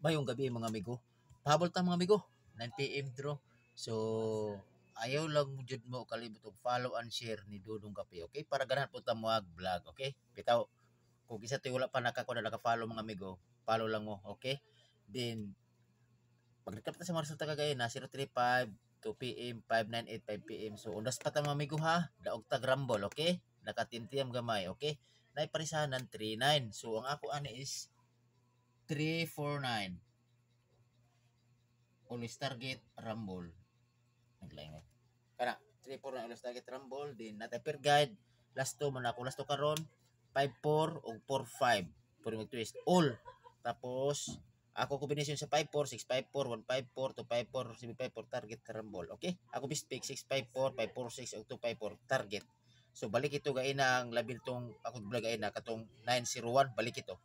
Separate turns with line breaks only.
Mayong gabi mga amigo. Pahabol ta mga amigo. 9 PM draw. So ayaw lang mo jud mo kalimot og follow and share ni Dudong Kape, okay? Para ganahan po ta mo vlog, okay? Bitaw kung isa tayo wala pa naka-follow mga amigo, follow lang mo, okay? Then pag-recap ta sa mga resulta kagaya na 035 2 PM, 598, 5 PM. So, undas pa ta mga amigo ha. Daog tag rumble, okay? Nakatimtiyam gamay, okay? Naiparisanan 39. So, ang ako ani is 349. Always target rumble. Naglaingat. Kana 349 always target rumble din natay per guide. Last two man ako last two karon 54 o 45 puro mag twist all. Tapos ako combination sa 54 654 154 254 754 target rumble. Okay? Ako best pick 654 546 o 254 target. So balik ito gaina ang labil tong ako vlog gaina katong 901 balik ito.